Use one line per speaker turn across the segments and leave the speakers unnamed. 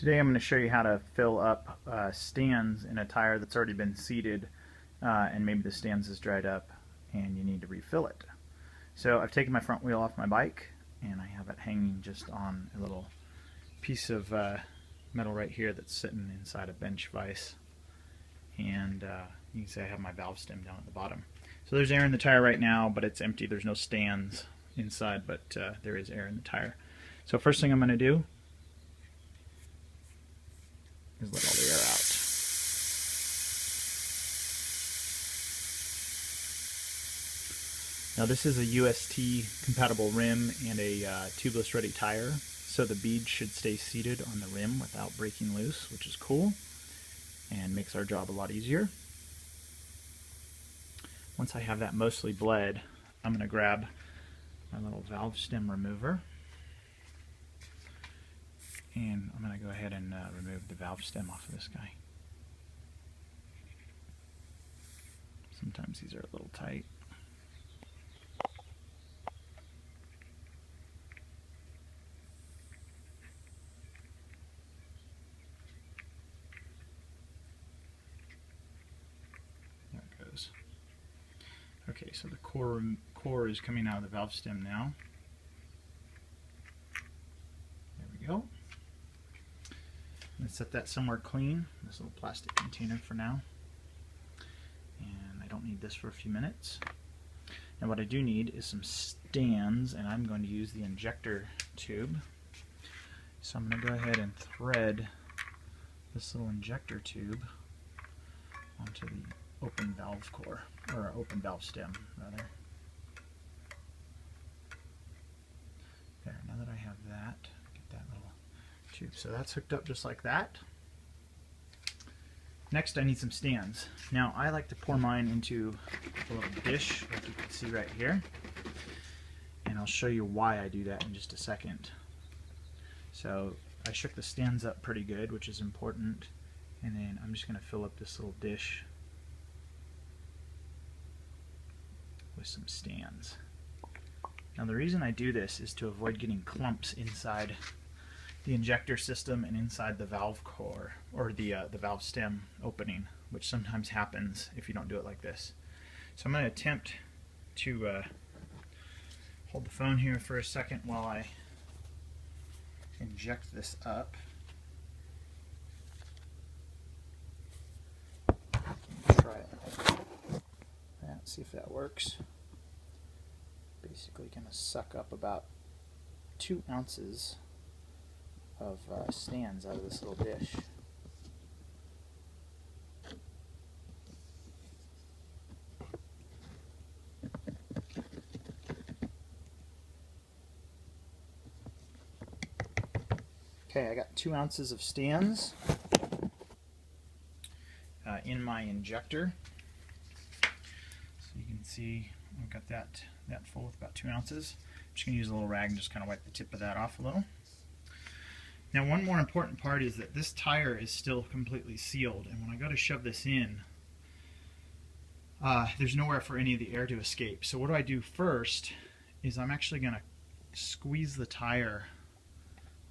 Today I'm going to show you how to fill up stands in a tire that's already been seated and maybe the stands is dried up and you need to refill it. So I've taken my front wheel off my bike and I have it hanging just on a little piece of metal right here that's sitting inside a bench vise, and you can see I have my valve stem down at the bottom. So there's air in the tire right now, but it's empty. There's no stands inside, but there is air in the tire. So first thing I'm going to do is let all the air out. Now this is a UST compatible rim and a tubeless ready tire, so the bead should stay seated on the rim without breaking loose, which is cool and makes our job a lot easier. Once I have that mostly bled, I'm going to grab my little valve stem remover and I'm going to go ahead and remove the valve stem off of this guy. Sometimes these are a little tight. There it goes. Okay, so the core is coming out of the valve stem now. There we go. Let's set that somewhere clean, this little plastic container for now. And I don't need this for a few minutes. And what I do need is some stands, and I'm going to use the injector tube. So I'm going to go ahead and thread this little injector tube onto the open valve core, or open valve stem rather. There, now that I have that, get that little tube. So that's hooked up just like that. Next I need some stands. Now I like to pour mine into a little dish like you can see right here, and I'll show you why I do that in just a second. So I shook the stands up pretty good, which is important, and then I'm just going to fill up this little dish with some stands. Now the reason I do this is to avoid getting clumps inside the injector system and inside the valve core, or the valve stem opening, which sometimes happens if you don't do it like this. So I'm going to attempt to hold the phone here for a second while I inject this up. Try that, see if that works. Basically going to suck up about 2 ounces of stands out of this little dish. Okay, I got 2 ounces of stands in my injector. So you can see I've got that full with about 2 ounces. I'm just going to use a little rag and just kind of wipe the tip of that off a little. Now one more important part is that this tire is still completely sealed, and when I go to shove this in, there's nowhere for any of the air to escape. So what do I do first is I'm actually going to squeeze the tire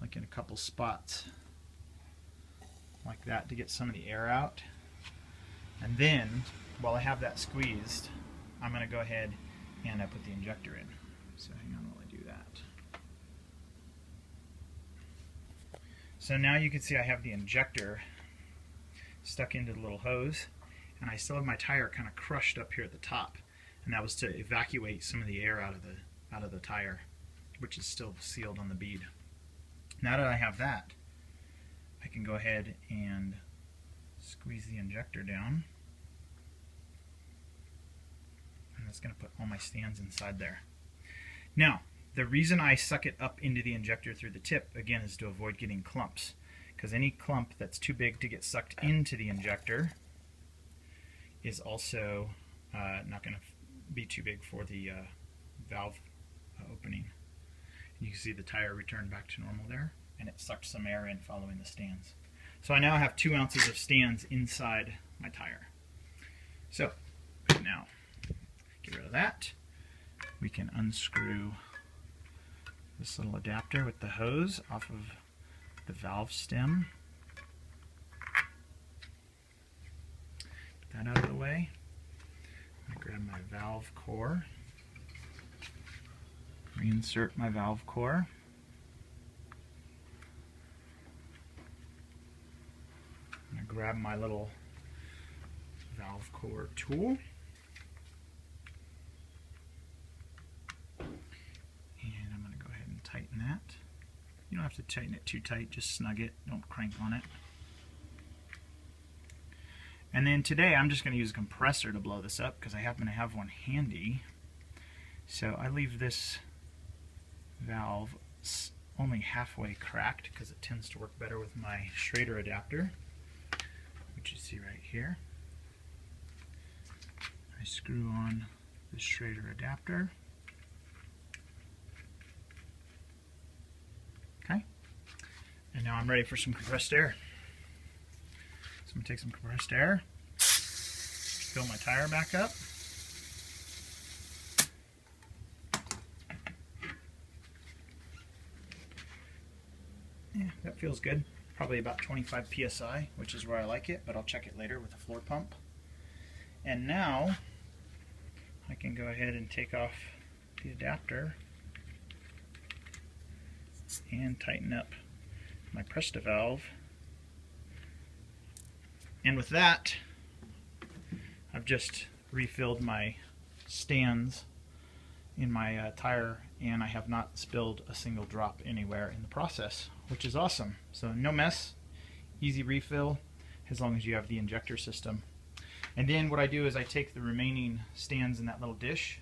like in a couple spots like that to get some of the air out. And then while I have that squeezed, I'm going to go ahead and put the injector in. So hang on while I do that. So now you can see I have the injector stuck into the little hose, and I still have my tire kind of crushed up here at the top, and that was to evacuate some of the air out of the tire, which is still sealed on the bead. Now that I have that, I can go ahead and squeeze the injector down, and that's going to put all my stands inside there. Now, the reason I suck it up into the injector through the tip, again, is to avoid getting clumps, because any clump that's too big to get sucked into the injector is also not going to be too big for the valve opening. And you can see the tire returned back to normal there, and it sucked some air in following the stands. So I now have 2 ounces of stands inside my tire. So now, get rid of that. We can unscrew this little adapter with the hose off of the valve stem Get that out of the way. I'm going to grab my valve core. Reinsert my valve core. I'm going to grab my little valve core tool. And I'm going to go ahead and tighten that. You don't have to tighten it too tight, just snug it, don't crank on it. And then today I'm just going to use a compressor to blow this up because I happen to have one handy. So I leave this valve only halfway cracked because it tends to work better with my Schrader adapter, which you see right here. I screw on the Schrader adapter. Okay. And now I'm ready for some compressed air. So I'm going to take some compressed air, fill my tire back up. Yeah, that feels good. Probably about 25 psi, which is where I like it, but I'll check it later with a floor pump. And now I can go ahead and take off the adapter and tighten up my Presta valve. And with that, I've just refilled my stands in my tire, and I have not spilled a single drop anywhere in the process, which is awesome. So no mess, easy refill, as long as you have the injector system. And then what I do is I take the remaining stands in that little dish,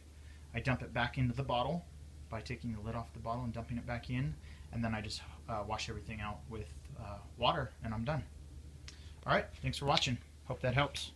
I dump it back into the bottle by taking the lid off the bottle and dumping it back in, and then I just wash everything out with water, and I'm done. Alright, thanks for watching. Hope that helps.